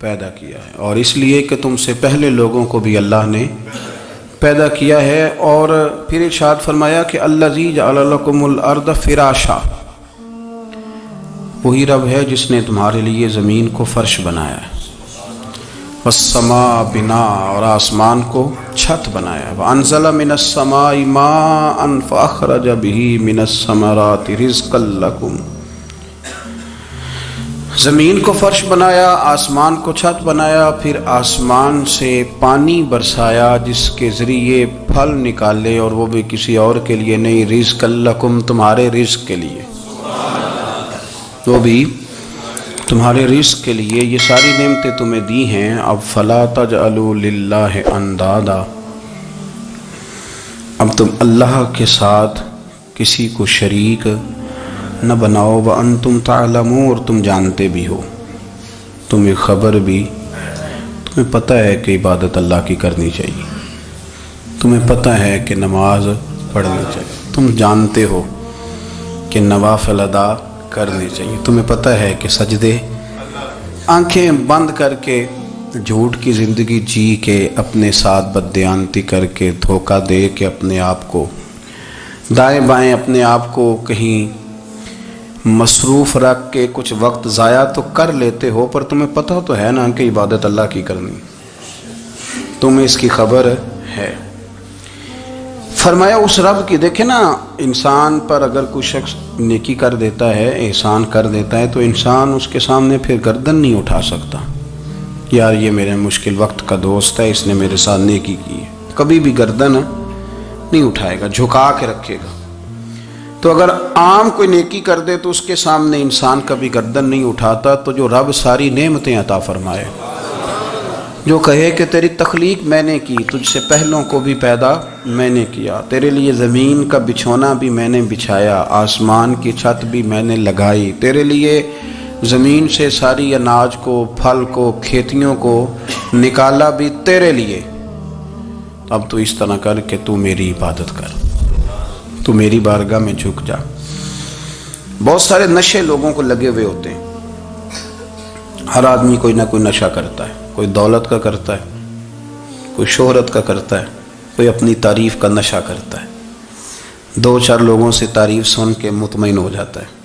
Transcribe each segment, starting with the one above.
پیدا کیا ہے، اور اس لیے کہ تم سے پہلے لوگوں کو بھی اللہ نے پیدا کیا ہے۔ اور پھر ارشاد فرمایا کہ الذی جعل لکم الارض فراشا، وہی رب ہے جس نے تمہارے لیے زمین کو فرش بنایا ہے، والسماء بناء، اور آسمان کو چھت بنایا، وانزل من السماء ماء فاخرج به من الثمرات رزقا لکم، زمین کو فرش بنایا، آسمان کو چھت بنایا، پھر آسمان سے پانی برسایا جس کے ذریعے پھل نکالے، اور وہ بھی کسی اور کے لیے نہیں، رزق لکم، تمہارے رزق کے لیے، وہ بھی تمہارے رزق کے لیے۔ یہ ساری نعمتیں تمہیں دی ہیں، اب فلا تجعلوا للہ اندادا، اب تم اللہ کے ساتھ کسی کو شریک نہ بناؤ، وانتم تعلمون، اور تم جانتے بھی ہو، تمہیں خبر بھی، تمہیں پتہ ہے کہ عبادت اللہ کی کرنی چاہیے، تمہیں پتہ ہے کہ نماز پڑھنی چاہیے، تم جانتے ہو کہ نوافل ادا کرنی چاہیے، تمہیں پتہ ہے کہ سجدے آنکھیں بند کر کے جھوٹ کی زندگی جی کے، اپنے ساتھ بددیانتی کر کے، دھوکہ دے کے، اپنے آپ کو دائیں بائیں، اپنے آپ کو کہیں مصروف رکھ کے کچھ وقت ضائع تو کر لیتے ہو، پر تمہیں پتہ تو ہے نا کہ عبادت اللہ کی کرنی، تمہیں اس کی خبر ہے۔ فرمایا اس رب کی، دیکھیں نا، انسان پر اگر کوئی شخص نیکی کر دیتا ہے، احسان کر دیتا ہے، تو انسان اس کے سامنے پھر گردن نہیں اٹھا سکتا، یار یہ میرے مشکل وقت کا دوست ہے، اس نے میرے ساتھ نیکی کی ہے، کبھی بھی گردن نہیں اٹھائے گا، جھکا کے رکھے گا۔ تو اگر عام کوئی نیکی کر دے تو اس کے سامنے انسان کبھی گردن نہیں اٹھاتا، تو جو رب ساری نعمتیں عطا فرمائے، جو کہے کہ تیری تخلیق میں نے کی، تجھ سے پہلوں کو بھی پیدا میں نے کیا، تیرے لیے زمین کا بچھونا بھی میں نے بچھایا، آسمان کی چھت بھی میں نے لگائی، تیرے لیے زمین سے ساری اناج کو، پھل کو، کھیتیوں کو نکالا بھی تیرے لیے، اب تو اس طرح کر کہ تو میری عبادت کر، تو میری بارگاہ میں جھک جا۔ بہت سارے نشے لوگوں کو لگے ہوئے ہوتے ہیں، ہر آدمی کوئی نہ کوئی نشہ کرتا ہے، کوئی دولت کا کرتا ہے، کوئی شہرت کا کرتا ہے، کوئی اپنی تعریف کا نشہ کرتا ہے، دو چار لوگوں سے تعریف سن کے مطمئن ہو جاتا ہے۔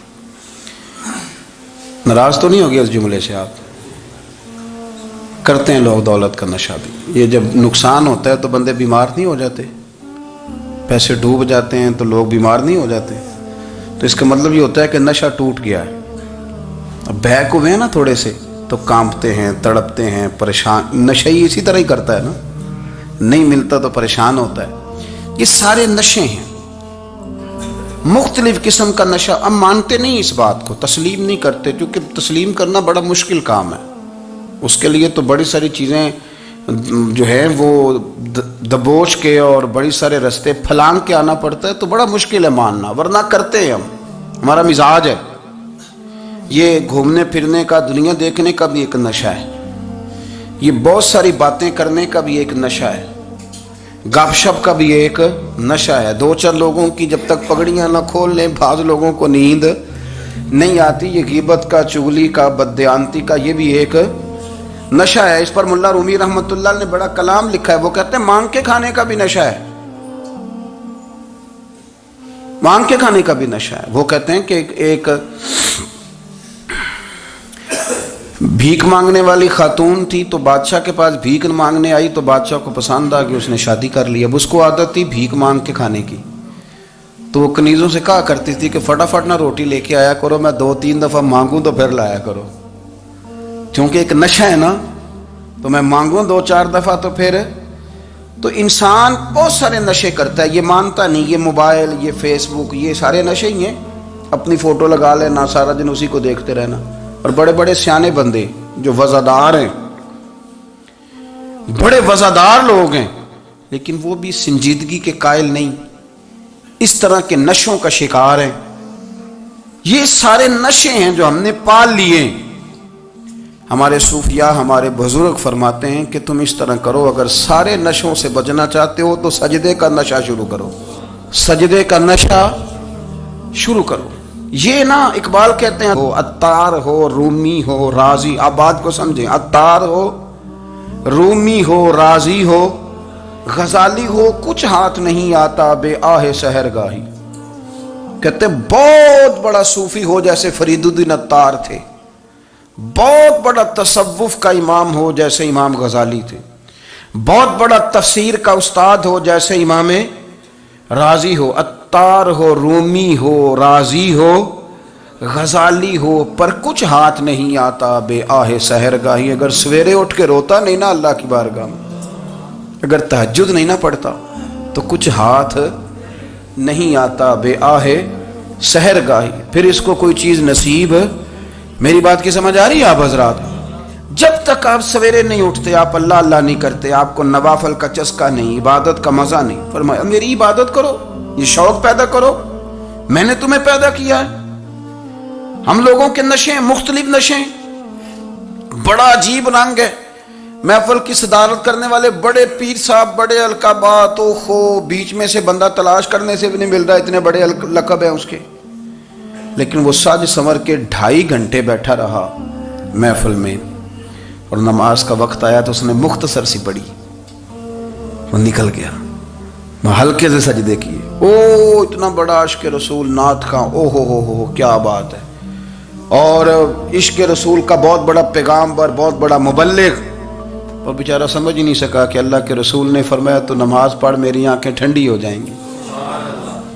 ناراض تو نہیں ہو گیا اس جملے سے آپ؟ کرتے ہیں لوگ دولت کا نشہ بھی، یہ جب نقصان ہوتا ہے تو بندے بیمار نہیں ہو جاتے، پیسے ڈوب جاتے ہیں تو لوگ بیمار نہیں ہو جاتے، تو اس کا مطلب یہ ہوتا ہے کہ نشہ ٹوٹ گیا ہے۔ اب بہک ہوئے ہیں نا تھوڑے سے تو کانپتے ہیں، تڑپتے ہیں، پریشان، نشہ ہی اسی طرح ہی کرتا ہے نا، نہیں ملتا تو پریشان ہوتا ہے۔ یہ سارے نشے ہیں، مختلف قسم کا نشہ۔ ہم مانتے نہیں اس بات کو، تسلیم نہیں کرتے، کیونکہ تسلیم کرنا بڑا مشکل کام ہے، اس کے لیے تو بڑی ساری چیزیں جو ہیں وہ دبوچ کے اور بڑی سارے رستے پھلانگ کے آنا پڑتا ہے، تو بڑا مشکل ہے ماننا، ورنہ کرتے ہیں ہم، ہمارا مزاج ہے۔ یہ گھومنے پھرنے کا، دنیا دیکھنے کا بھی ایک نشہ ہے، یہ بہت ساری باتیں کرنے کا بھی ایک نشہ ہے، گپ شپ کا بھی ایک نشہ ہے۔ دو چار لوگوں کی جب تک پگڑیاں نہ کھول لیں، بعض لوگوں کو نیند نہیں آتی، یہ غیبت کا، چغلی کا، بددیانتی کا، یہ بھی ایک نشہ ہے۔ اس پر ملا رومی رحمۃ اللہ نے بڑا کلام لکھا ہے، وہ کہتے ہیں مانگ کے کھانے کا بھی نشہ ہے، مانگ کے کھانے کا بھی نشہ ہے۔ وہ کہتے ہیں کہ ایک بھیک مانگنے والی خاتون تھی، تو بادشاہ کے پاس بھیک مانگنے آئی، تو بادشاہ کو پسند آ گئی، اس نے شادی کر لی۔ اب اس کو عادت تھی بھیک مانگ کے کھانے کی، تو وہ کنیزوں سے کہا کرتی تھی کہ فٹافٹ نہ روٹی لے کے آیا کرو، میں 2-3 دفعہ مانگوں تو پھر لایا کرو، کیونکہ ایک نشہ ہے نا، تو میں مانگوں 2-4 دفعہ تو پھر۔ تو انسان بہت سارے نشے کرتا ہے، یہ مانتا نہیں، یہ موبائل، یہ فیس بک، یہ سارے نشے ہی ہیں، اپنی فوٹو لگا لینا، سارا دن اسی کو دیکھتے رہنا۔ اور بڑے بڑے سیانے بندے جو وزادار ہیں، بڑے وزادار لوگ ہیں، لیکن وہ بھی سنجیدگی کے قائل نہیں، اس طرح کے نشوں کا شکار ہیں۔ یہ سارے نشے ہیں جو ہم نے پال لیے۔ ہمارے صوفیاء، ہمارے بزرگ فرماتے ہیں کہ تم اس طرح کرو، اگر سارے نشوں سے بچنا چاہتے ہو تو سجدے کا نشہ شروع کرو، سجدے کا نشہ شروع کرو۔ یہ نا اقبال کہتے ہیں عطار ہو رومی ہو رازی، آپ بات کو سمجھیں، عطار ہو رومی ہو رازی ہو غزالی ہو، کچھ ہاتھ نہیں آتا بے آہ سحر گاہی۔ کہتے بہت بڑا صوفی ہو جیسے فرید الدین عطار تھے، بہت بڑا تصوف کا امام ہو جیسے امام غزالی تھے، بہت بڑا تفسیر کا استاد ہو جیسے امام رازی ہو، عطار ہو رومی ہو رازی ہو غزالی ہو، پر کچھ ہاتھ نہیں آتا بے آہ سحر گاہی۔ اگر سویرے اٹھ کے روتا نہیں نا اللہ کی بارگاہ میں، اگر تہجد نہیں نہ پڑھتا تو کچھ ہاتھ نہیں آتا بے آہ سحر گاہی، پھر اس کو کوئی چیز نصیب۔ میری بات کی سمجھ آ رہی ہے آپ حضرات؟ جب تک آپ سویرے نہیں اٹھتے، آپ اللہ اللہ نہیں کرتے، آپ کو نوافل کا چسکا نہیں، عبادت کا مزہ نہیں، فرمایا میری عبادت کرو، یہ شوق پیدا کرو، میں نے تمہیں پیدا کیا ہے۔ ہم لوگوں کے نشے مختلف نشے، بڑا عجیب رنگ ہے۔ محفل کی صدارت کرنے والے بڑے پیر صاحب، بڑے القابات، اوہو بیچ میں سے بندہ تلاش کرنے سے بھی نہیں مل رہا، اتنے بڑے لقب ہیں اس کے، لیکن وہ سج سنور کے 2.5 گھنٹے بیٹھا رہا محفل میں، اور نماز کا وقت آیا تو اس نے مختصر سی پڑھی، وہ نکل گیا، ہلکے سے سجدے کیے، او اتنا بڑا عشق رسول نعت کا، او ہو کیا بات ہے، اور عشق رسول کا بہت بڑا پیغامبر، بہت بڑا مبلغ، اور بیچارہ سمجھ ہی نہیں سکا کہ اللہ کے رسول نے فرمایا تو نماز پڑھ میری آنکھیں ٹھنڈی ہو جائیں گی۔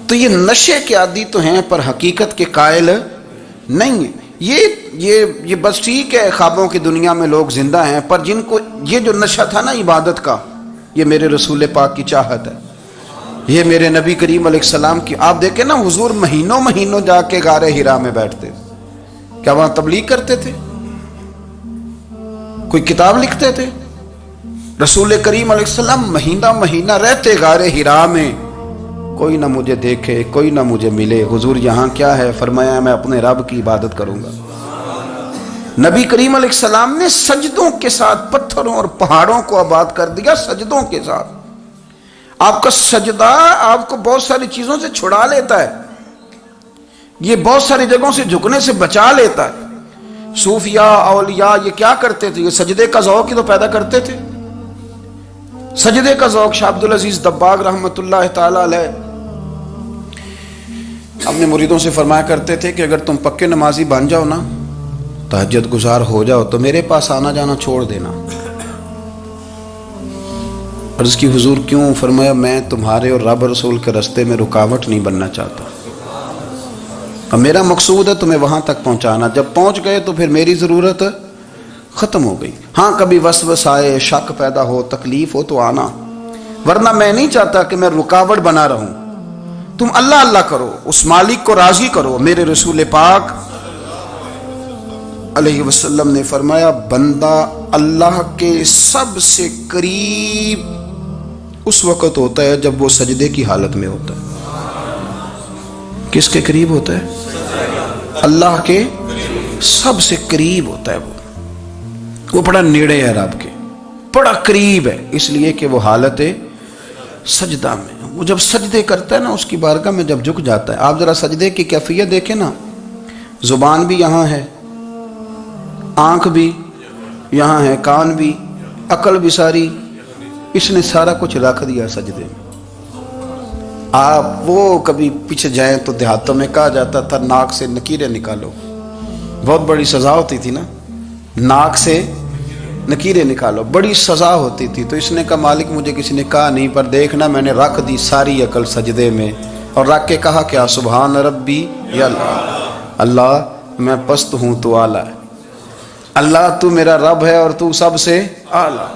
تو یہ نشے کے عادی تو ہیں پر حقیقت کے قائل نہیں ہیں۔ یہ بس ٹھیک ہے خوابوں کی دنیا میں لوگ زندہ ہیں، پر جن کو یہ جو نشہ تھا نا عبادت کا، یہ میرے رسول پاک کی چاہت ہے، یہ میرے نبی کریم علیہ السلام کی۔ آپ دیکھیں نا حضور مہینوں جا کے غار حرا میں بیٹھتے، کیا وہاں تبلیغ کرتے تھے؟ کوئی کتاب لکھتے تھے؟ رسول کریم علیہ السلام مہینہ رہتے غار حرا میں، کوئی نہ مجھے دیکھے، کوئی نہ مجھے ملے، حضور یہاں کیا ہے؟ فرمایا میں اپنے رب کی عبادت کروں گا۔ نبی کریم علیہ السلام نے سجدوں کے ساتھ پتھروں اور پہاڑوں کو آباد کر دیا، سجدوں کے ساتھ۔ آپ کا سجدہ آپ کو بہت ساری چیزوں سے چھڑا لیتا ہے، یہ بہت ساری جگہوں سے جھکنے سے بچا لیتا ہے۔ صوفیاء اولیاء یہ کیا کرتے تھے؟ یہ سجدے کا ذوق ہی تو پیدا کرتے تھے، سجدے کا ذوق۔ شاہ عبد العزیز دباغ رحمۃ اللہ تعالی علیہ اپنے مریدوں سے فرمایا کرتے تھے کہ اگر تم پکے نمازی بن جاؤ نا، تہجد گزار ہو جاؤ، تو میرے پاس آنا جانا چھوڑ دینا۔ عرض کی حضور کیوں؟ فرمایا میں تمہارے اور رب رسول کے رستے میں رکاوٹ نہیں بننا چاہتا، اور میرا مقصود ہے تمہیں وہاں تک پہنچانا، جب پہنچ گئے تو پھر میری ضرورت ختم ہو گئی۔ ہاں کبھی وسوسہ آئے، شک پیدا ہو، تکلیف ہو تو آنا، ورنہ میں نہیں چاہتا کہ میں رکاوٹ بنا رہوں۔ تم اللہ اللہ کرو، اس مالک کو راضی کرو۔ میرے رسول پاک علیہ وسلم نے فرمایا بندہ اللہ کے سب سے قریب اس وقت ہوتا ہے جب وہ سجدے کی حالت میں ہوتا ہے۔ کس کے قریب ہوتا ہے؟ اللہ کے سب سے قریب ہوتا ہے، وہ بڑا نیڑے ہے رب کے، بڑا قریب ہے، اس لیے کہ وہ حالت سجدہ میں، وہ جب سجدے کرتا ہے نا اس کی بارگاہ میں جب جھک جاتا ہے۔ آپ ذرا سجدے کی کیفیت دیکھیں نا، زبان بھی یہاں ہے، آنکھ بھی یہاں ہے، کان بھی، عقل بھی ساری، اس نے سارا کچھ رکھ دیا سجدے میں۔ آپ وہ کبھی پیچھے جائیں تو دیہاتوں میں کہا جاتا تھا ناک سے نکیریں نکالو، بہت بڑی سزا ہوتی تھی نا، ناک سے نکیریں نکالو، بڑی سزا ہوتی تھی۔ تو اس نے کہا مالک مجھے کسی نے کہا نہیں، پر دیکھنا میں نے رکھ دی ساری عقل سجدے میں، اور رکھ کے کہا کیا؟ سبحان ربی یا اللہ، اللہ میں پست ہوں تو اعلیٰ ہے، اللہ تو میرا رب ہے اور تو سب سے اعلیٰ،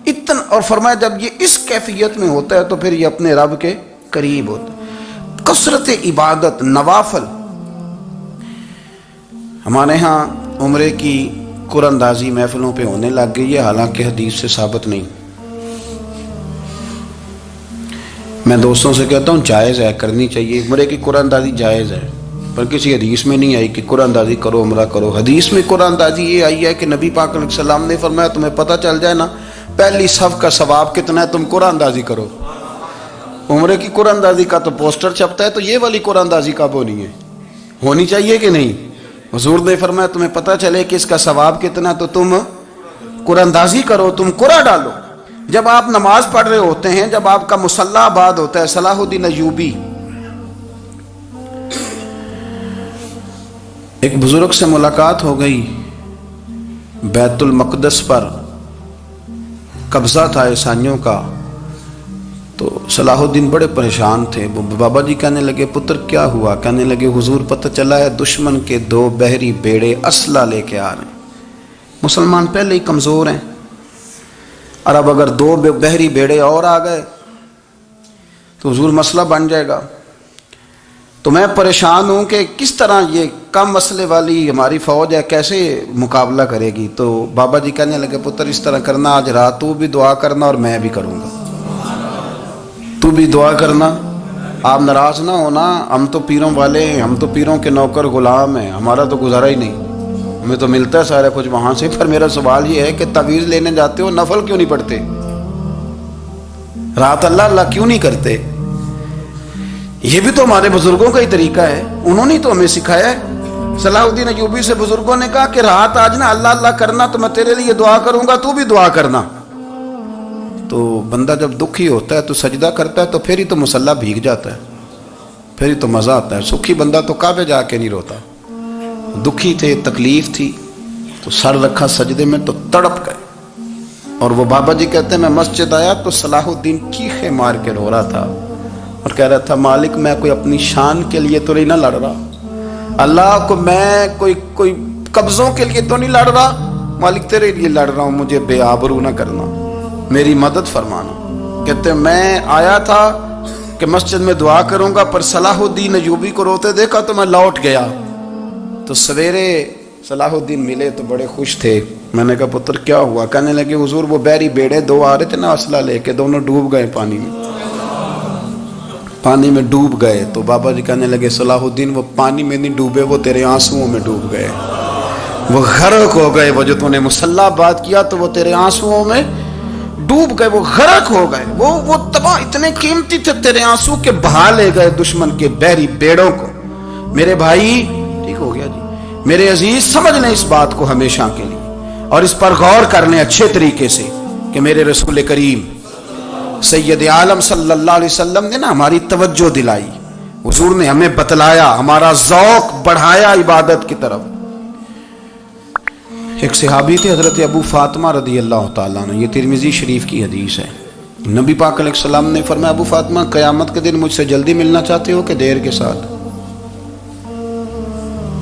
اتنا۔ اور فرمایا جب یہ اس کیفیت میں ہوتا ہے تو پھر یہ اپنے رب کے قریب ہوتا ہے۔ کثرت عبادت، نوافل۔ ہمارے ہاں عمرے کی قرآن اندازی محفلوں پہ ہونے لگ گئی ہے، حالانکہ حدیث سے ثابت نہیں۔ میں دوستوں سے کہتا ہوں جائز ہے، کرنی چاہیے، عمرے کی قرآن اندازی جائز ہے، پر کسی حدیث میں نہیں آئی کہ قرآن اندازی کرو عمرہ کرو۔ حدیث میں قرآن اندازی یہ آئی ہے کہ نبی پاک علیہ السلام نے فرمایا تمہیں پتہ چل جائے نا پہلی صف کا ثواب کتنا ہے، تم قرآن اندازی کرو۔ عمرے کی قرآن اندازی کا تو پوسٹر چھپتا ہے، تو یہ والی قرآن اندازی کب ہونی ہے؟ ہونی چاہیے کہ نہیں؟ حضور نے فرمایا تمہیں پتہ چلے کہ اس کا ثواب کتنا تو تم قرآن اندازی کرو، تم قرآن ڈالو۔ جب آپ نماز پڑھ رہے ہوتے ہیں، جب آپ کا مصلی آباد ہوتا ہے، صلاح الدین ایوبی ایک بزرگ سے ملاقات ہو گئی، بیت المقدس پر قبضہ تھا عیسائیوں کا، تو صلاح الدین بڑے پریشان تھے۔ وہ بابا جی کہنے لگے پتر کیا ہوا؟ کہنے لگے حضور پتہ چلا ہے دشمن کے 2 بحری بیڑے اسلحہ لے کے آ رہے ہیں۔ مسلمان پہلے ہی کمزور ہیں، اور اب اگر 2 بحری بیڑے اور آ گئے تو حضور مسئلہ بن جائے گا۔ تو میں پریشان ہوں کہ کس طرح یہ کم مسئلے والی ہماری فوج ہے کیسے مقابلہ کرے گی۔ تو بابا جی کہنے لگے پتر اس طرح کرنا، آج رات تو بھی دعا کرنا اور میں بھی کروں گا، تو بھی دعا کرنا، آپ ناراض نہ ہونا، ہم تو پیروں والے ہیں، ہم تو پیروں کے نوکر غلام ہیں، ہمارا تو گزارا ہی نہیں، ہمیں تو ملتا ہے سارا کچھ وہاں سے۔ پر میرا سوال یہ ہے کہ تعویذ لینے جاتے ہو نفل کیوں نہیں پڑھتے؟ رات اللہ اللہ کیوں نہیں کرتے؟ یہ بھی تو ہمارے بزرگوں کا ہی طریقہ ہے، انہوں نے تو ہمیں سکھایا ہے۔ صلاح الدین ایوبی سے بزرگوں نے کہا کہ رات آج نا اللہ اللہ کرنا، تو میں تیرے لیے دعا کروں گا، تو بھی دعا کرنا۔ تو بندہ جب دکھی ہوتا ہے تو سجدہ کرتا ہے، تو پھر ہی تو مصلی بھیگ جاتا ہے، پھر ہی تو مزہ آتا ہے۔ سکھی بندہ تو کعبے جا کے نہیں روتا، دکھی تھے، تکلیف تھی، تو سر رکھا سجدے میں تو تڑپ گئے۔ اور وہ بابا جی کہتے ہیں میں مسجد آیا تو صلاح الدین چیخے مار کے رو رہا تھا اور کہہ رہا تھا مالک میں کوئی اپنی شان کے لیے تو نہیں نہ لڑ رہا، اللہ کو میں کوئی قبضوں کے لیے تو نہیں لڑ رہا، مالک تیرے لیے لڑ رہا ہوں، مجھے بے آبرو نہ کرنا، میری مدد فرمانا۔ کہتے ہیں میں آیا تھا کہ مسجد میں دعا کروں گا، پر صلاح الدین ایوبی کو روتے دیکھا تو میں لوٹ گیا۔ تو سویرے صلاح الدین ملے تو بڑے خوش تھے۔ میں نے کہا پتر کیا ہوا؟ کہنے لگے حضور وہ بحری بیڑے 2 آ رہے تھے نا اسلحہ لے کے، دونوں ڈوب گئے پانی میں ڈوب گئے۔ تو بابا جی کہنے لگے صلاح الدین وہ پانی میں نہیں ڈوبے، وہ تیرے آنسوؤں میں ڈوب گئے، وہ غرق ہو گئے، وہ جو تو نے مصلی بات کیا تو وہ تیرے آنسوؤں میں ڈوب گئے، وہ غرق ہو گئے، وہ تباہ، اتنے قیمتی تھے تیرے آنسو کے بہا لے گئے دشمن کے بحری بیڑوں کو۔ میرے بھائی ٹھیک ہو گیا جی، میرے عزیز سمجھ لیں اس بات کو ہمیشہ کے لیے، اور اس پر غور کر لیں اچھے طریقے سے کہ میرے رسول کریم سید عالم صلی اللہ علیہ وسلم نے نا ہماری توجہ دلائی، حضور نے ہمیں بتلایا، ہمارا ذوق بڑھایا عبادت کی طرف۔ ایک صحابی تھے حضرت ابو فاطمہ رضی اللہ تعالیٰ عنہ، یہ ترمذی شریف کی حدیث ہے۔ نبی پاک علیہ السلام نے فرمایا ابو فاطمہ قیامت کے دن مجھ سے جلدی ملنا چاہتے ہو کہ دیر کے ساتھ؟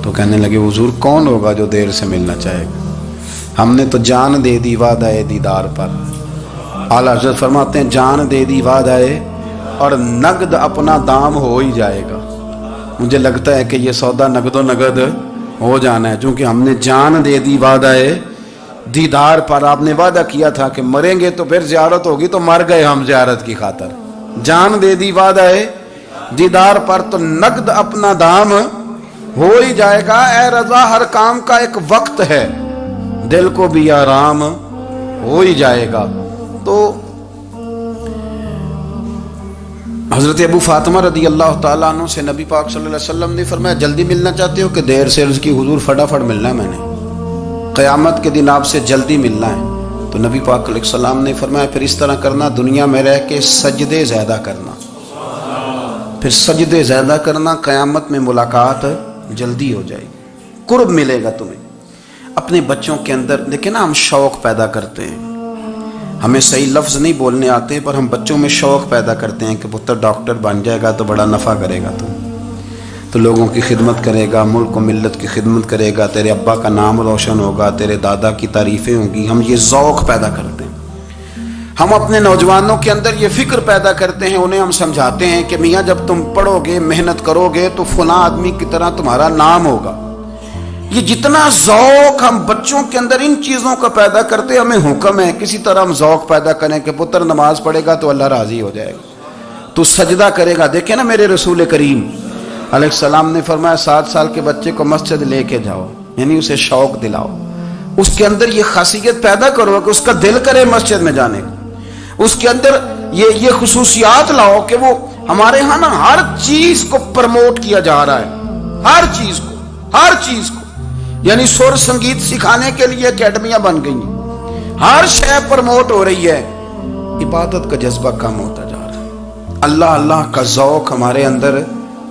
تو کہنے لگے حضور کون ہوگا جو دیر سے ملنا چاہے گا، ہم نے تو جان دے دی وعدہ دیدار پر۔ اعلیٰ حضرت فرماتے ہیں جان دے دی وعدہ اور نقد اپنا دام ہو ہی جائے گا۔ مجھے لگتا ہے کہ یہ سودا نقد و نقد ہو جانا ہے، چونکہ ہم نے جان دے دی وعدہ دیدار پر۔ آپ نے وعدہ کیا تھا کہ مریں گے تو پھر زیارت ہوگی، تو مر گئے ہم زیارت کی خاطر۔ جان دے دی وعدہ دیدار پر، تو نقد اپنا دام ہو ہی جائے گا۔ اے رضا ہر کام کا ایک وقت ہے، دل کو بھی آرام ہو ہی جائے گا۔ تو حضرت ابو فاطمہ رضی اللہ تعالیٰ عنہ سے نبی پاک صلی اللہ علیہ وسلم نے فرمایا جلدی ملنا چاہتے ہو کہ دیر سے؟ عرض کی حضور فٹافٹ ملنا ہے، میں نے قیامت کے دن آپ سے جلدی ملنا ہے۔ تو نبی پاک علیہ السلام نے فرمایا پھر اس طرح کرنا، دنیا میں رہ کے سجدے زیادہ کرنا، پھر سجدے زیادہ کرنا، قیامت میں ملاقات جلدی ہو جائے گی، قرب ملے گا تمہیں۔ اپنے بچوں کے اندر دیکھیں نا، ہم شوق پیدا کرتے ہیں، ہمیں صحیح لفظ نہیں بولنے آتے، پر ہم بچوں میں شوق پیدا کرتے ہیں کہ پتر ڈاکٹر بن جائے گا تو بڑا نفع کرے گا، تو لوگوں کی خدمت کرے گا، ملک و ملت کی خدمت کرے گا، تیرے ابا کا نام روشن ہوگا، تیرے دادا کی تعریفیں ہوں گی۔ ہم یہ ذوق پیدا کرتے ہیں، ہم اپنے نوجوانوں کے اندر یہ فکر پیدا کرتے ہیں، انہیں ہم سمجھاتے ہیں کہ میاں جب تم پڑھو گے، محنت کرو گے تو فلاں آدمی کی طرح تمہارا نام ہوگا۔ یہ جتنا ذوق ہم بچوں کے اندر ان چیزوں کا پیدا کرتے، ہمیں حکم ہے کسی طرح ہم ذوق پیدا کریں کہ پتر نماز پڑھے گا تو اللہ راضی ہو جائے گا، تو سجدہ کرے گا۔ دیکھیں نا میرے رسول کریم علیہ السلام نے فرمایا 7 سال کے بچے کو مسجد لے کے جاؤ، یعنی اسے شوق دلاؤ، اس کے اندر یہ خاصیت پیدا کرو کہ اس کا دل کرے مسجد میں جانے کا، اس کے اندر یہ خصوصیات لاؤ کہ وہ ہمارے ہاں نا ہر چیز کو پرموٹ کیا جا رہا ہے، ہر چیز کو یعنی سر سنگیت سکھانے کے لیے اکیڈمیاں بن گئی ہیں، ہر شے پروموٹ ہو رہی ہے، عبادت کا جذبہ کم ہوتا جا رہا ہے، اللہ اللہ کا ذوق ہمارے اندر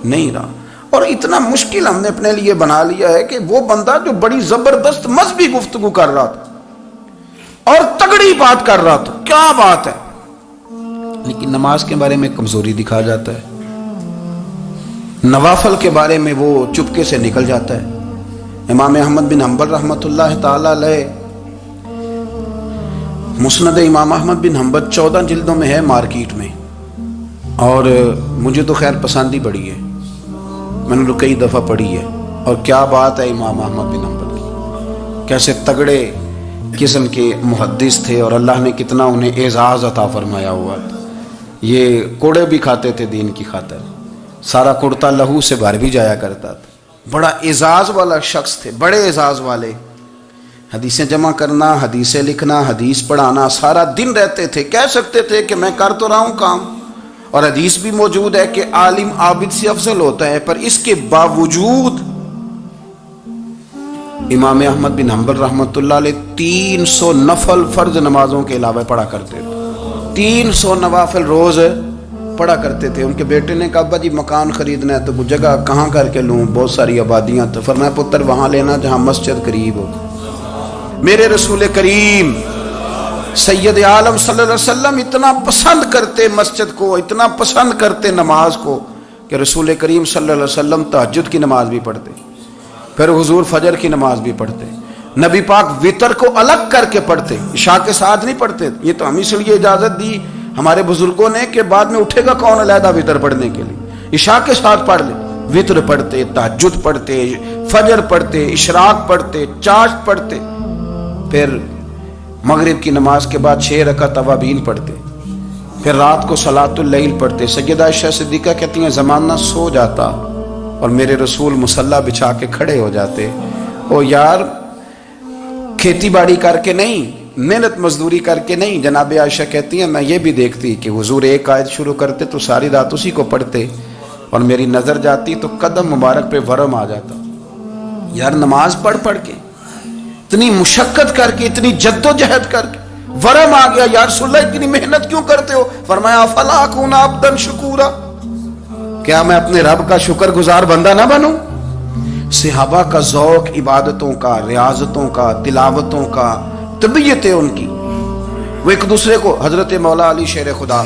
نہیں رہا۔ اور اتنا مشکل ہم نے اپنے لیے بنا لیا ہے کہ وہ بندہ جو بڑی زبردست مذہبی گفتگو کر رہا تھا اور تگڑی بات کر رہا تھا، کیا بات ہے، لیکن نماز کے بارے میں کمزوری دکھا جاتا ہے، نوافل کے بارے میں وہ چپکے سے نکل جاتا ہے۔ امام احمد بن حنبل رحمۃ اللہ تعالی علیہ، مسند امام احمد بن حنبل 14 جلدوں میں ہے مارکیٹ میں، اور مجھے تو خیر پسند ہی بڑی ہے، میں نے تو کئی دفعہ پڑھی ہے، اور کیا بات ہے امام احمد بن حنبل کی، کیسے تگڑے قسم کے محدث تھے اور اللہ نے کتنا انہیں اعزاز عطا فرمایا ہوا تھا۔ یہ کوڑے بھی کھاتے تھے دین کی خاطر، سارا کرتا لہو سے بھر بھی جایا کرتا تھا، بڑا اعزاز والا شخص تھے، بڑے اعزاز والے، حدیثیں جمع کرنا، حدیثیں لکھنا، حدیث پڑھانا، سارا دن رہتے تھے، کہہ سکتے تھے کہ میں کر تو رہا ہوں کام، اور حدیث بھی موجود ہے کہ عالم عابد سے افضل ہوتا ہے، پر اس کے باوجود امام احمد بن حنبل رحمۃ اللہ علیہ 300 نفل فرض نمازوں کے علاوہ پڑھا کرتے تھے، 300 نوافل روز پڑھا کرتے تھے۔ ان کے بیٹے نے کہا ابا جی مکان خریدنا ہے تو وہ جگہ کہاں کر کے لوں، بہت ساری آبادیاں، تو فرمایا پتر وہاں لینا جہاں مسجد قریب ہو۔ میرے رسول کریم سید عالم صلی اللہ علیہ وسلم اتنا پسند کرتے مسجد کو، اتنا پسند کرتے نماز کو، کہ رسول کریم صلی اللہ علیہ وسلم تہجد کی نماز بھی پڑھتے، پھر حضور فجر کی نماز بھی پڑھتے، نبی پاک وتر کو الگ کر کے پڑھتے، عشاء کے ساتھ نہیں پڑھتے۔ یہ تو ہم اس لیے اجازت دی ہمارے بزرگوں نے کہ بعد میں اٹھے گا کون علیحدہ وتر پڑھنے کے لیے، عشاء کے ساتھ پڑھ لے، وتر پڑھتے، تہجد پڑھتے، فجر پڑھتے، اشراق پڑھتے، چاشت پڑھتے، پھر مغرب کی نماز کے بعد 6 رکعت اوابین پڑھتے، پھر رات کو صلاۃ اللیل پڑھتے۔ سیدہ عائشہ صدیقہ کہتی ہیں زمانہ سو جاتا اور میرے رسول مصلی بچھا کے کھڑے ہو جاتے، او یار کھیتی باڑی کر کے نہیں، محنت مزدوری کر کے نہیں، جناب عائشہ کہتی ہیں میں یہ بھی دیکھتی کہ حضور ایک آیت شروع کرتے تو ساری رات اسی کو پڑھتے، اور میری نظر جاتی تو قدم مبارک پہ ورم آ جاتا، یار نماز پڑھ کے اتنی مشقت کر کے، اتنی جد و جہد کر کے ورم آ گیا، یا رسول اللہ اتنی محنت کیوں کرتے ہو؟ فرمایا افلا اکون عبدا شکورا، کیا میں اپنے رب کا شکر گزار بندہ نہ بنوں؟ صحابہ کا ذوق عبادتوں کا، ریاضتوں کا، تلاوتوں کا، طبیعت ہے ان کی، وہ ایک دوسرے کو، حضرت مولا علی شیر خدا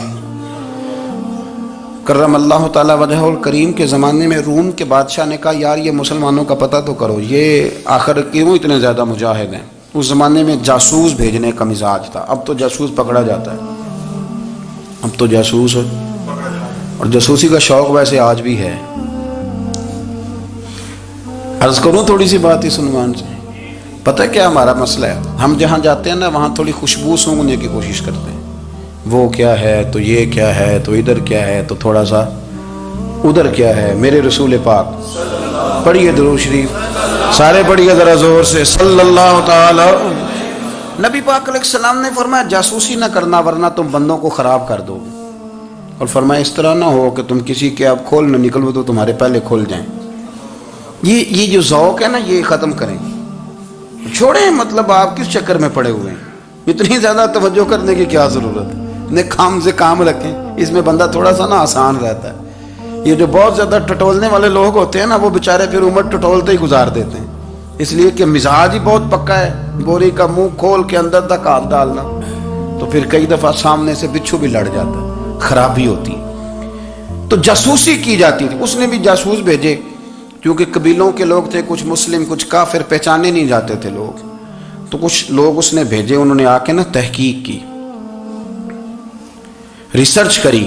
کرم اللہ تعالی وجہہ الکریم کے زمانے میں روم کے بادشاہ نے کہا یار یہ مسلمانوں کا پتہ تو کرو، یہ آخر کیوں اتنے زیادہ مجاہد ہیں؟ اس زمانے میں جاسوس بھیجنے کا مزاج تھا، اب تو جاسوس پکڑا جاتا ہے، اب تو جاسوس اور جاسوسی کا شوق ویسے آج بھی ہے۔ عرض کروں تھوڑی سی بات اس عنوان سے، پتہ کیا ہمارا مسئلہ ہے؟ ہم جہاں جاتے ہیں نا وہاں تھوڑی خوشبو سونگنے کی کوشش کرتے ہیں، وہ کیا ہے تو یہ کیا ہے تو ادھر کیا ہے تو تھوڑا سا ادھر کیا ہے۔ میرے رسول پاک پڑھیے درود شریف، سارے پڑھیے ذرا زور سے، صلی اللہ تعالی۔ نبی پاک علیہ السلام نے فرمایا جاسوسی نہ کرنا ورنہ تم بندوں کو خراب کر دو گے، اور فرمایا اس طرح نہ ہو کہ تم کسی کے آپ کھول نہ نکلو تو تمہارے پہلے کھول جائیں۔ یہ جو ذوق ہے نا یہ ختم کریں، چھوڑیں، مطلب آپ کس چکر میں پڑے ہوئے ہیں، اتنی زیادہ توجہ کرنے کی کیا ضرورت ہے؟ اپنے کام سے کام رکھیں، اس میں بندہ تھوڑا سا نا آسان رہتا ہے۔ یہ جو بہت زیادہ ٹٹولنے والے لوگ ہوتے ہیں نا وہ بیچارے پھر عمر ٹٹولتے ہی گزار دیتے ہیں، اس لیے کہ مزاج ہی بہت پکا ہے، بوری کا منہ کھول کے اندر تک ہاتھ ڈالنا، تو پھر کئی دفعہ سامنے سے بچھو بھی لڑ جاتا ہے، خرابی ہوتی ہے۔ تو جاسوسی کی جاتی تھی، اس نے بھی جاسوس بھیجے، کیونکہ قبیلوں کے لوگ تھے، کچھ مسلم کچھ کافر، پہچانے نہیں جاتے تھے لوگ، تو کچھ لوگ اس نے بھیجے، انہوں نے آ کے نا تحقیق کی، ریسرچ کری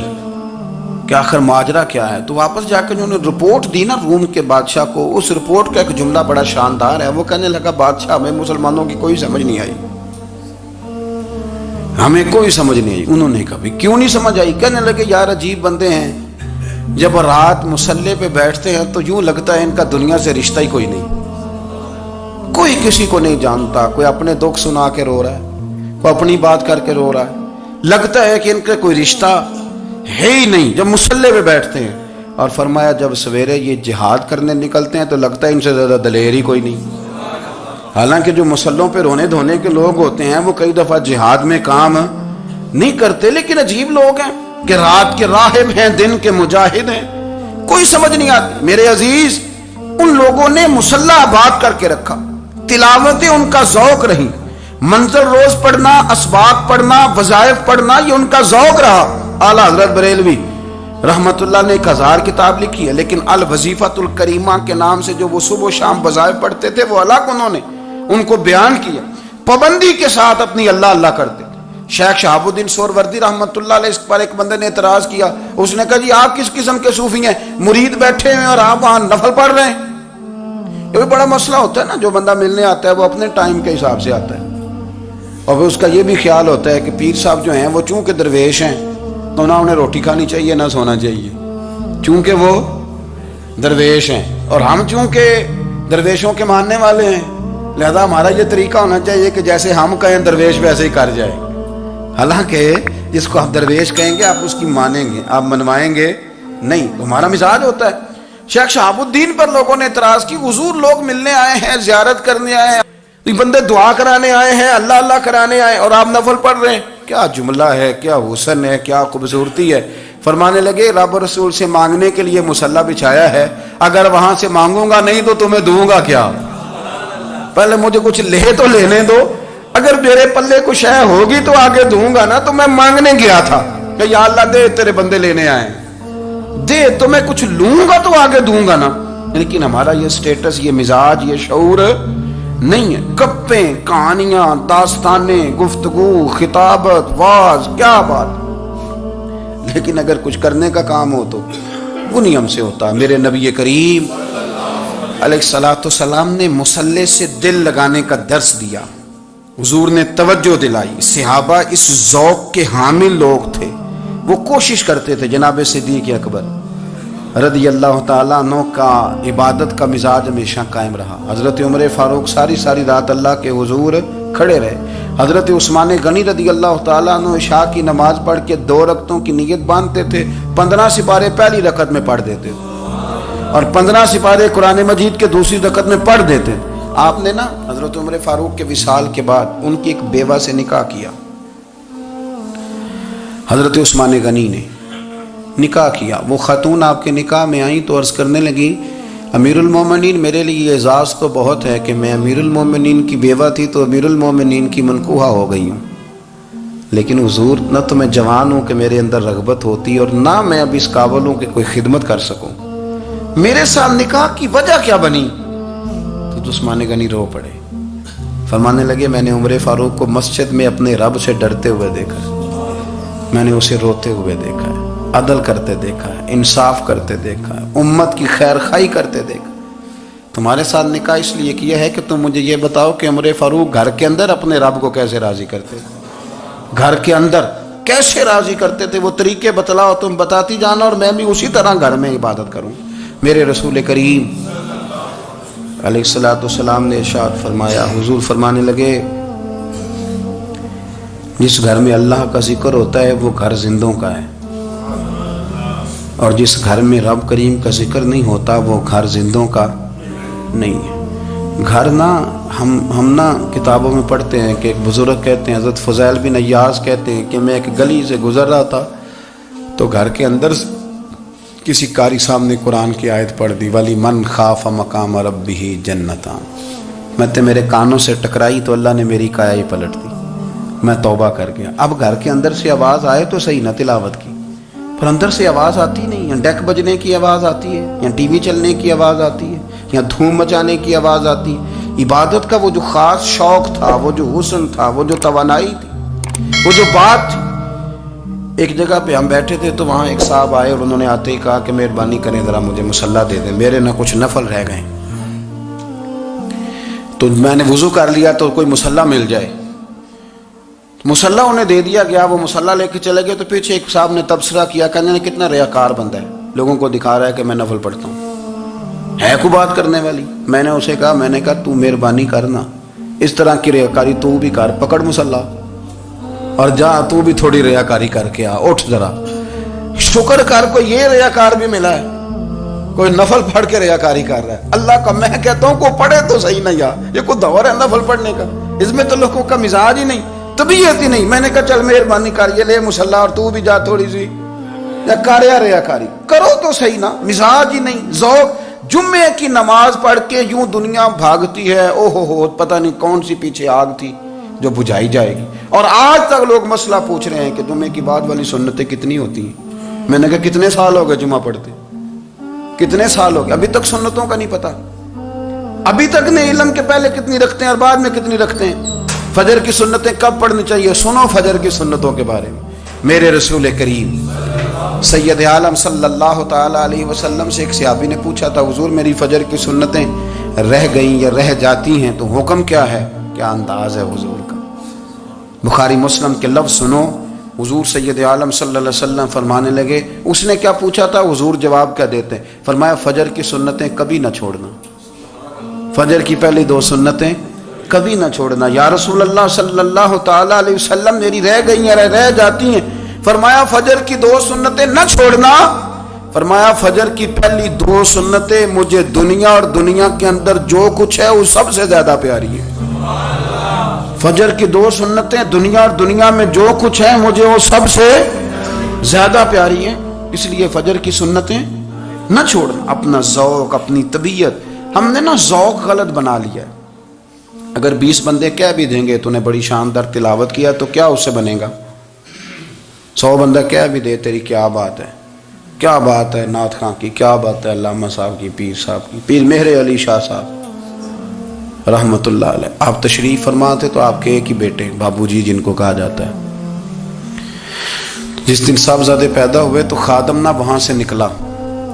کہ آخر ماجرا کیا ہے، تو واپس جا کے انہوں نے رپورٹ دی نا روم کے بادشاہ کو۔ اس رپورٹ کا ایک جملہ بڑا شاندار ہے، وہ کہنے لگا بادشاہ ہمیں مسلمانوں کی کوئی سمجھ نہیں آئی، ہمیں کوئی سمجھ نہیں آئی۔ انہوں نے کہا کیوں نہیں سمجھ آئی؟ کہنے لگے یار عجیب بندے ہیں، جب رات مسلح پہ بیٹھتے ہیں تو یوں لگتا ہے ان کا دنیا سے رشتہ ہی کوئی نہیں، کوئی کسی کو نہیں جانتا، کوئی اپنے دکھ سنا کے رو رہا ہے، کوئی اپنی بات کر کے رو رہا ہے، لگتا ہے کہ ان کا کوئی رشتہ ہے ہی نہیں۔ جب مسلح پہ بیٹھتے ہیں اور فرمایا جب سویرے یہ جہاد کرنے نکلتے ہیں تو لگتا ہے ان سے زیادہ دلیر ہی کوئی نہیں. حالانکہ جو مسلوں پہ رونے دھونے کے لوگ ہوتے ہیں وہ کئی دفعہ جہاد میں کام نہیں کرتے، لیکن عجیب لوگ ہیں کہ رات کے راہب ہیں دن کے مجاہد ہیں، کوئی سمجھ نہیں آتی. میرے عزیز، ان لوگوں نے مسلح آباد کر کے رکھا، تلاوتیں ان کا ذوق رہی، منظر روز پڑھنا، اسباق پڑھنا، وظائف پڑھنا، یہ ان کا ذوق رہا. اعلیٰ حضرت بریلوی رحمت اللہ نے ایک 1000 کتاب لکھی ہے، لیکن الوظیفۃ الکریمہ کے نام سے جو وہ صبح و شام وظائف پڑھتے تھے وہ الگ انہوں نے ان کو بیان کیا، پابندی کے ساتھ اپنی اللہ اللہ کرتے تھے. شیخ شہاب الدین سہروردی رحمت اللہ علیہ، اس پر ایک بندے نے اعتراض کیا، اس نے کہا جی آپ کس قسم کے صوفی ہیں، مرید بیٹھے ہیں اور آپ وہاں نفل پڑھ رہے ہیں. یہ بھی بڑا مسئلہ ہوتا ہے نا، جو بندہ ملنے آتا ہے وہ اپنے ٹائم کے حساب سے آتا ہے، اور اس کا یہ بھی خیال ہوتا ہے کہ پیر صاحب جو ہیں وہ چونکہ درویش ہیں تو نہ انہیں روٹی کھانی چاہیے نہ سونا چاہیے، چونکہ وہ درویش ہیں، اور ہم چونکہ درویشوں کے ماننے والے ہیں لہذا ہمارا یہ طریقہ ہونا چاہیے کہ جیسے ہم کہیں درویش ویسے ہی کر جائے. حالانکہ جس کو آپ درویش کہیں گے آپ اس کی مانیں گے، آپ منوائیں گے نہیں، ہمارا مزاج ہوتا ہے. شیخ شہاب الدین پر لوگوں نے اعتراض کی، حضور لوگ ملنے آئے ہیں، زیارت کرنے آئے ہیں، یہ بندے دعا کرانے آئے ہیں، اللہ اللہ کرانے آئے اور آپ نفل پڑھ رہے ہیں، کیا جملہ ہے، کیا حسن ہے، کیا خوبصورتی ہے. فرمانے لگے رب رسول سے مانگنے کے لیے مصلی بچھایا ہے، اگر وہاں سے مانگوں گا نہیں تو تمہیں دوں گا کیا، پہلے مجھے کچھ لے تو لینے دو، اگر میرے پلے کچھ ہے ہوگی تو آگے دوں گا نا. تو میں مانگنے گیا تھا کہ یا اللہ دے، تیرے بندے لینے آئے دے، تو میں کچھ لوں گا تو آگے دوں گا نا. لیکن ہمارا یہ سٹیٹس، یہ مزاج، یہ شعور نہیں ہے. گپیں، کہانیاں، داستانیں، گفتگو، خطابت، واز، کیا بات. لیکن اگر کچھ کرنے کا کام ہو تو وہ نہیں ہم سے ہوتا. میرے نبی کریم علیہ الصلوۃ والسلام نے مصلی سے دل لگانے کا درس دیا، حضور نے توجہ دلائی. صحابہ اس ذوق کے حامل لوگ تھے، وہ کوشش کرتے تھے. جناب صدیق اکبر رضی اللہ تعالیٰ عنہ کا عبادت کا مزاج ہمیشہ قائم رہا. حضرت عمر فاروق ساری رات اللہ کے حضور کھڑے رہے. حضرت عثمان غنی رضی اللہ تعالیٰ عنہ عشاء کی نماز پڑھ کے 2 رکعتوں کی نیت باندھتے تھے، 15 سپارے پہلی رکعت میں پڑھ دیتے تھے اور 15 سپارے قرآن مجید کے دوسری رکعت میں پڑھ دیتے. آپ نے نا حضرت عمر فاروق کے وصال کے بعد ان کی ایک بیوہ سے نکاح کیا، حضرت عثمان غنی نے نکاح کیا. وہ خاتون آپ کے نکاح میں آئیں تو عرض کرنے لگی امیر المومنین میرے لیے اعزاز تو بہت ہے کہ میں امیر المومنین کی بیوہ تھی تو امیر المومنین کی منکوحہ ہو گئی ہوں، لیکن حضور نہ تو میں جوان ہوں کہ میرے اندر رغبت ہوتی اور نہ میں اب اس قابل ہوں کہ کوئی خدمت کر سکوں، میرے ساتھ نکاح کی وجہ کیا بنی؟ تو عثمان غنی رو پڑے. فرمانے لگے میں نے عمر فاروق کو مسجد میں اپنے رب سے ڈرتے ہوئے دیکھا ہے، میں نے اسے روتے ہوئے دیکھا ہے، عدل کرتے دیکھا ہے، انصاف کرتے دیکھا ہے، امت کی خیر خواہی کرتے دیکھا. تمہارے ساتھ نکاح اس لیے کیا ہے کہ تم مجھے یہ بتاؤ کہ عمر فاروق گھر کے اندر اپنے رب کو کیسے راضی کرتے، گھر کے اندر کیسے راضی کرتے تھے، وہ طریقے بتلاؤ، تم بتاتی جانا اور میں بھی اسی طرح گھر میں عبادت کروں. میرے رسول کریم علیہ الصلوۃ والسلام نے ارشاد فرمایا، حضور فرمانے لگے جس گھر میں اللہ کا ذکر ہوتا ہے وہ گھر زندوں کا ہے، اور جس گھر میں رب کریم کا ذکر نہیں ہوتا وہ گھر زندوں کا نہیں ہے. گھر نا ہم نا کتابوں میں پڑھتے ہیں کہ ایک بزرگ کہتے ہیں، حضرت فضیل بن ایاز کہتے ہیں کہ میں ایک گلی سے گزر رہا تھا تو گھر کے اندر کسی قاری صاحب نے قرآن کی آیت پڑھ دی، ولی من خاف مقام ربہ جنتان. میں تے میرے کانوں سے ٹکرائی تو اللہ نے میری کایا ہی پلٹ دی، میں توبہ کر گیا. اب گھر کے اندر سے آواز آئے تو صحیح نہ تلاوت کی، پر اندر سے آواز آتی نہیں، یا ڈیک بجنے کی آواز آتی ہے، یا ٹی وی چلنے کی آواز آتی ہے، یا دھوم مچانے کی آواز آتی ہے. عبادت کا وہ جو خاص شوق تھا، وہ جو حسن تھا، وہ جو توانائی تھی، وہ جو بات تھی. ایک جگہ پہ ہم بیٹھے تھے تو وہاں ایک صاحب آئے اور انہوں نے آتے ہی کہا کہ مہربانی کریں ذرا مجھے مصلی دے دیں، میرے نہ کچھ نفل رہ گئے. تو میں نے وضو کر لیا تو کوئی مصلی مل جائے، مصلی انہیں دے دیا گیا. وہ مصلی لے کے چلے گئے تو پیچھے ایک صاحب نے تبصرہ کیا، کہنے نے کتنا ریاکار بندہ ہے، لوگوں کو دکھا رہا ہے کہ میں نفل پڑھتا ہوں، ہے کوئی بات کرنے والی. میں نے اسے کہا، میں نے کہا تو مہربانی کرنا اس طرح کی ریاکاری تو بھی کر، پکڑ مصلی اور جا تو بھی تھوڑی ریاکاری کر کے آ، اٹھ ذرا شکر کر کو یہ ریاکار بھی ملا ہے. کوئی نفل پڑھ کے ریاکاری کر رہا ہے. اللہ کا میں کہتا ہوں کو پڑھے تو صحیح نہ یار، یہ کوئی دور ہے نفل پڑھنے کا؟ اس میں تو لوگوں کا مزاج ہی نہیں، طبیعت ہی نہیں. میں نے کہا چل مہربانی کر یہ لے مصلی اور تو بھی جا تھوڑی سی یا کر یا ریاکاری کرو تو صحیح نا. مزاج ہی نہیں، ذوق. جمعے کی نماز پڑھ کے یوں دنیا بھاگتی ہے، او ہو پتہ نہیں کون سی پیچھے آگ تھی جو بجھائی جائے گی. اور آج تک لوگ مسئلہ پوچھ رہے ہیں کہ جمعے کی بعد والی سنتیں کتنی ہوتی ہیں. میں نے کہا کتنے سال ہو گئے جمعہ پڑھتے، کتنے سال ہو گئے، ابھی تک سنتوں کا نہیں پتا، ابھی تک نہیں علم کے پہلے کتنی رکھتے ہیں اور بعد میں کتنی رکھتے ہیں. فجر کی سنتیں کب پڑھنی چاہیے؟ سنو فجر کی سنتوں کے بارے میں. میرے رسول کریم سید عالم صلی اللہ تعالی علیہ وسلم سے ایک صحابی نے پوچھا تھا حضور میری فجر کی سنتیں رہ گئیں یا رہ جاتی ہیں تو حکم کیا ہے؟ کیا انداز ہے حضور کا. بخاری مسلم کے لفظ سنو. حضور سید عالم صلی اللہ علیہ وسلم فرمانے لگے، اس نے کیا پوچھا تھا؟ حضور جواب کیا دیتے؟ فرمایا فجر کی سنتیں کبھی نہ چھوڑنا، فجر کی پہلی 2 سنتیں کبھی نہ چھوڑنا. یا رسول اللہ صلی اللہ تعالی علیہ وسلم میری رہ گئی ہیں، رہ جاتی ہیں. فرمایا فجر کی 2 سنتیں نہ چھوڑنا. فرمایا فجر کی پہلی 2 سنتیں مجھے دنیا اور دنیا کے اندر جو کچھ ہے وہ سب سے زیادہ پیاری ہے. فجر کی 2 سنتیں دنیا اور دنیا میں جو کچھ ہے مجھے وہ سب سے زیادہ پیاری ہیں. اس لیے فجر کی سنتیں نہ چھوڑنا. اپنا ذوق، اپنی طبیعت، ہم نے نا ذوق غلط بنا لیا ہے. اگر 20 بندے کہہ بھی دیں گے تو نے بڑی شاندار تلاوت کیا تو کیا اس سے بنے گا؟ 100 بندہ کہہ بھی دے تیری کیا بات ہے، کیا بات ہے نعت خاں کی، کیا بات ہے علامہ صاحب کی، پیر صاحب کی، پیر مہر علی شاہ صاحب رحمت اللہ علیہ. آپ تشریف فرما تھے تو آپ کے ایک ہی بیٹے بابو جی جن کو کہا جاتا ہے، جس دن صاحبزادے پیدا ہوئے تو خادم نہ وہاں سے نکلا.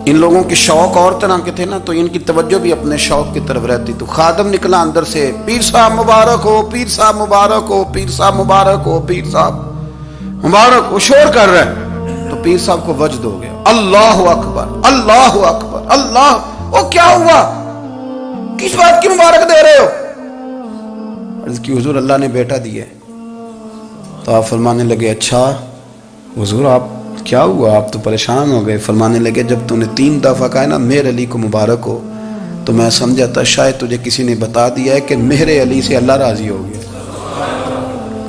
ان لوگوں کے شوق اور طرح کے تھے نا تو ان کی توجہ بھی اپنے شوق کی طرف رہتی. تو خادم نکلا اندر سے، پیر صاحب مبارک ہو، پیر صاحب مبارک ہو، پیر صاحب مبارک ہو، پیر صاحب مبارک ہو. شور کر رہا ہے تو پیر صاحب کو وجد ہو گیا، اللہ اکبر اللہ اکبر اللہ. وہ کیا ہوا؟ کس بات کی مبارک دے رہے ہو؟ عرض کی حضور اللہ نے بیٹا دیا ہے. تو آپ فرمانے لگے اچھا حضور آپ کیا ہوا؟ آپ تو پریشان ہو گئے. فرمانے لگے جب تو نے 3 دفعہ کہا نا مہر علی کو مبارک ہو تو میں سمجھا تھا شاید تجھے کسی نے بتا دیا ہے کہ مہر علی سے اللہ راضی ہو گیا.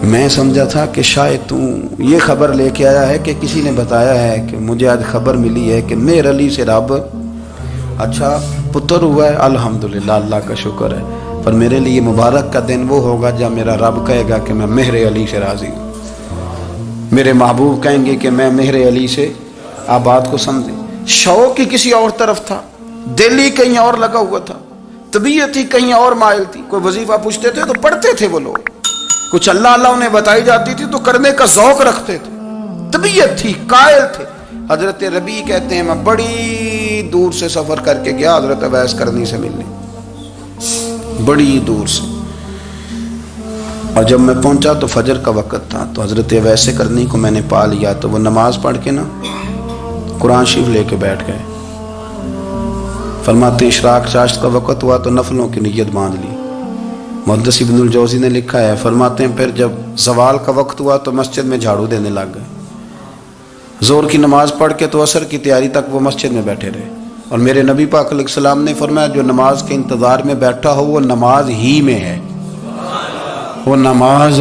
میں سمجھا تھا کہ شاید تو یہ خبر لے کے آیا ہے کہ کسی نے بتایا ہے کہ مجھے آج خبر ملی ہے کہ مہر علی سے رب اچھا پتر ہوا ہے. الحمدللہ اللہ کا شکر ہے. پر میرے لیے مبارک کا دن وہ ہوگا جب میرا رب کہے گا کہ میں مہر علی سے راضی ہوں. میرے محبوب کہیں گے کہ میں مہر علی سے. آپ بات کو سمجھیں. شوق ہی کسی اور طرف تھا، دل ہی کہیں اور لگا ہوا تھا، طبیعت ہی کہیں اور مائل تھی. کوئی وظیفہ پوچھتے تھے تو پڑھتے تھے وہ لوگ، کچھ اللہ اللہ انہیں بتائی جاتی تھی تو کرنے کا ذوق رکھتے تھے، طبیعت تھی، قائل تھے. حضرت ربیع کہتے ہیں میں بڑی دور سے سفر کر کے گیا حضرت اویس کرنی سے ملنے، بڑی دور سے. اور جب میں پہنچا تو فجر کا وقت تھا تو حضرت اویس کرنی کو میں نے پا لیا. تو وہ نماز پڑھ کے نا قرآن شریف لے کے بیٹھ گئے. فرماتے اشراق چاشت کا وقت ہوا تو نفلوں کی نیت باندھ لی. محدث ابن الجوزی نے لکھا ہے، فرماتے ہیں پھر جب زوال کا وقت ہوا تو مسجد میں جھاڑو دینے لگ گئے. زور کی نماز پڑھ کے تو عصر کی تیاری تک وہ مسجد میں بیٹھے رہے. اور میرے نبی پاک علیہ السلام نے فرمایا جو نماز کے انتظار میں بیٹھا ہو وہ نماز ہی میں ہے، وہ نماز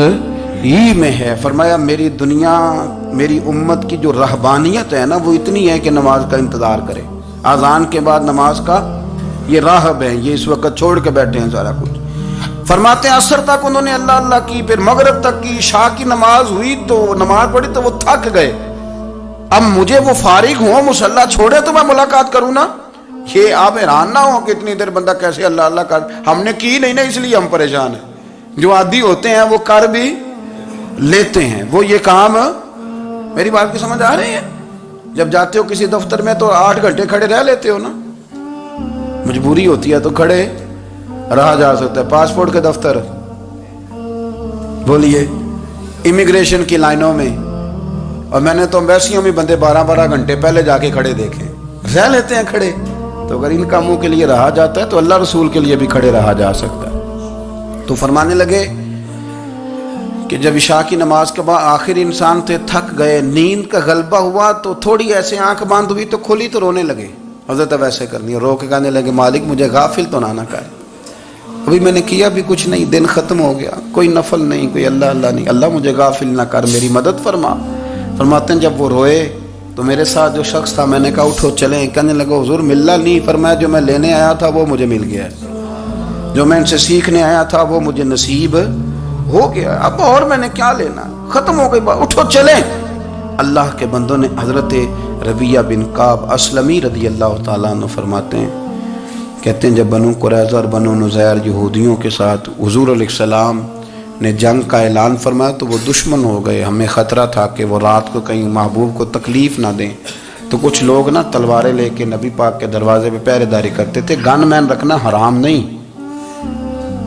ہی میں ہے. فرمایا میری دنیا میری امت کی جو رہبانیت ہے نا وہ اتنی ہے کہ نماز کا انتظار کرے. اذان کے بعد نماز کا یہ راہب ہے، یہ اس وقت چھوڑ کے بیٹھے ہیں سارا کچھ. فرماتے ہیں عصر تک انہوں نے اللہ اللہ کی، پھر مغرب تک کی، عشاء کی نماز ہوئی تو نماز پڑھی تو وہ تھک گئے. اب مجھے وہ فارغ ہوں مصلی چھوڑے تو میں ملاقات کروں نا. یہ آپ حیران نہ ہو کہ اتنی دیر بندہ کیسے اللہ اللہ کر. ہم نے کی نہیں نا اس لیے ہم پریشان ہیں. جو عادی ہوتے ہیں وہ کر بھی لیتے ہیں. وہ یہ کام میری بات کی سمجھ آ رہی ہے؟ جب جاتے ہو کسی دفتر میں تو 8 گھنٹے کھڑے رہ لیتے ہو نا، مجبوری ہوتی ہے تو کھڑے رہا جا سکتا ہے. پاسپورٹ کے دفتر بولیے، امیگریشن کی لائنوں میں، اور میں نے تو امبیسیوں میں بندے 12 گھنٹے پہلے جا کے کھڑے دیکھے، رہ لیتے ہیں کھڑے. تو اگر ان کاموں کے لیے رہا جاتا ہے تو اللہ رسول کے لیے بھی کھڑے رہا جا سکتا ہے. تو فرمانے لگے کہ جب عشاء کی نماز کے بعد آخر انسان تھے، تھک گئے، نیند کا غلبہ ہوا تو تھوڑی ایسے آنکھ بند ہوئی تو کھلی تو رونے لگے. حضرت ویسے کرنی ہے. رو کے کہنے لگے مالک مجھے غافل تو نہ کر, ابھی میں نے کیا بھی کچھ نہیں, دن ختم ہو گیا, کوئی نفل نہیں, کوئی اللہ اللہ نہیں, اللہ مجھے غافل نہ کر, میری مدد فرما. فرماتے ہیں جب وہ روئے تو میرے ساتھ جو شخص تھا, میں نے کہا اٹھو چلیں. کہنے لگا حضور ملنا نہیں. فرمایا جو میں لینے آیا تھا وہ مجھے مل گیا, جو میں ان سے سیکھنے آیا تھا وہ مجھے نصیب ہو گیا, اب اور میں نے کیا لینا, ختم ہو گئی بات, اٹھو چلیں. اللہ کے بندوں نے حضرت ربیہ بن کعب اسلمی رضی اللہ تعالیٰ عنہ فرماتے ہیں, کہتے ہیں جب بنو قریظہ اور بنو نذیر یہودیوں کے ساتھ حضور علیہ السلام نے جنگ کا اعلان فرمایا تو وہ دشمن ہو گئے. ہمیں خطرہ تھا کہ وہ رات کو کہیں محبوب کو تکلیف نہ دیں, تو کچھ لوگ نا تلواریں لے کے نبی پاک کے دروازے پہ پہرے داری کرتے تھے. گن مین رکھنا حرام نہیں,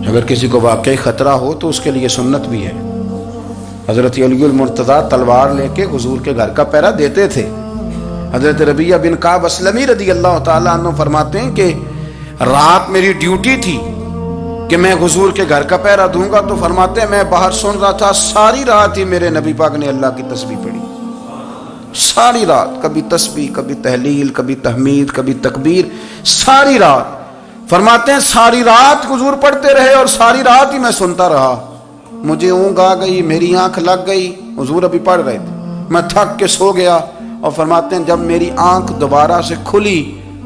اگر کسی کو واقعی خطرہ ہو تو اس کے لیے سنت بھی ہے. حضرت علی المرتضیٰ تلوار لے کے حضور کے گھر کا پہرا دیتے تھے. حضرت ربیہ بن کعب اسلمی رضی اللہ تعالیٰ عنہ فرماتے ہیں کہ رات میری ڈیوٹی تھی کہ میں حضور کے گھر کا پہرا دوں گا, تو فرماتے ہیں میں باہر سن رہا تھا, ساری رات ہی میرے نبی پاک نے اللہ کی تسبیح پڑھی, ساری رات, کبھی تسبیح, کبھی تحلیل, کبھی تحمید, کبھی تکبیر, ساری رات. فرماتے ہیں ساری رات حضور پڑھتے رہے اور ساری رات ہی میں سنتا رہا. مجھے اونگ آ گئی, میری آنکھ لگ گئی, حضور ابھی پڑھ رہے تھے, میں تھک کے سو گیا. اور فرماتے ہیں جب میری آنکھ دوبارہ سے کھلی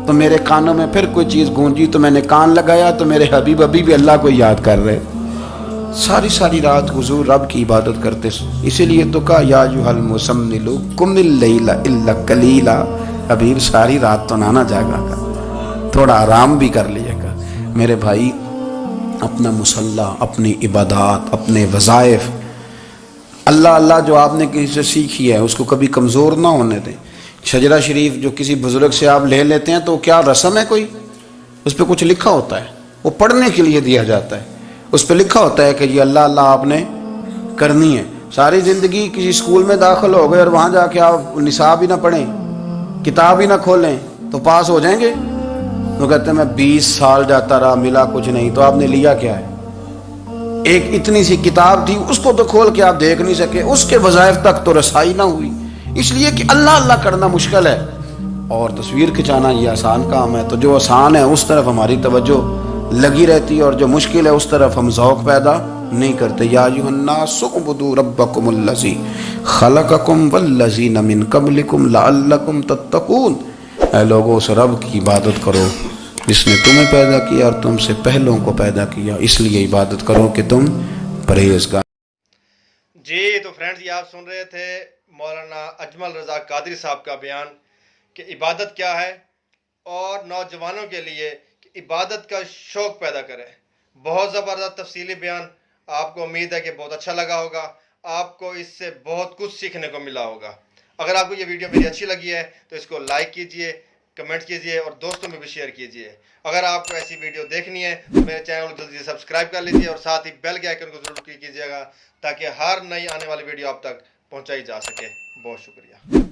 تو میرے کانوں میں پھر کوئی چیز گونجی, تو میں نے کان لگایا تو میرے حبیب ابھی بھی اللہ کو یاد کر رہے. ساری رات حضور رب کی عبادت کرتے. اسی لیے تو کہا یا ایھا المزمل قم اللیل الا قلیلا, حبیب ساری رات تو نہ جاگا کر, تھوڑا آرام بھی کر لیا کر. میرے بھائی اپنا مصلی, اپنی عبادات, اپنے وظائف, اللہ اللہ جو آپ نے کسی سے سیکھی ہے اس کو کبھی کمزور نہ ہونے دیں. شجرہ شریف جو کسی بزرگ سے آپ لے لیتے ہیں تو کیا رسم ہے کوئی, اس پہ کچھ لکھا ہوتا ہے, وہ پڑھنے کے لیے دیا جاتا ہے, اس پہ لکھا ہوتا ہے کہ یہ اللہ اللہ آپ نے کرنی ہے. ساری زندگی کسی اسکول میں داخل ہو گئے اور وہاں جا کے آپ نصاب ہی نہ پڑھیں, کتاب ہی نہ کھولیں تو پاس ہو جائیں گے؟ وہ کہتے ہیں میں 20 سال جاتا رہا ملا کچھ نہیں. تو آپ نے لیا کیا ہے؟ ایک اتنی سی کتاب تھی, اس کو تو کھول کے آپ دیکھ نہیں سکے, اس کے وظائف تک تو رسائی نہ ہوئی, اس لیے کہ اللہ اللہ کرنا مشکل ہے اور تصویر کھچانا یہ آسان کام ہے. تو جو آسان ہے اس طرف ہماری توجہ لگی رہتی ہے اور جو مشکل ہے اس طرف ہم ذوق پیدا نہیں کرتے. یا ایھا الناس اعبدوا ربکم الذی خلقکم والذین من قبلکم لعلکم تتقون, اے لوگوں اس رب کی عبادت کرو جس نے تمہیں پیدا کیا اور تم سے پہلوں کو پیدا کیا, اس لیے عبادت کرو کہ تم پرہیزگار. جی تو فرینڈز یہ آپ سن رہے تھے مولانا اجمل رضا قادری صاحب کا بیان کہ عبادت کیا ہے, اور نوجوانوں کے لیے کہ عبادت کا شوق پیدا کریں. بہت زبردست تفصیلی بیان, آپ کو امید ہے کہ بہت اچھا لگا ہوگا, آپ کو اس سے بہت کچھ سیکھنے کو ملا ہوگا. اگر آپ کو یہ ویڈیو میری اچھی لگی ہے تو اس کو لائک کیجئے, کمنٹ کیجئے اور دوستوں میں بھی شیئر کیجئے. اگر آپ کو ایسی ویڈیو دیکھنی ہے تو میرے چینل کو جلدی سے سبسکرائب کر لیجئے اور ساتھ ہی بیل کے آئیکن کو ضرور کلک کیجئے گا تاکہ ہر نئی آنے والی ویڈیو آپ تک پہنچائی جا سکے. بہت شکریہ.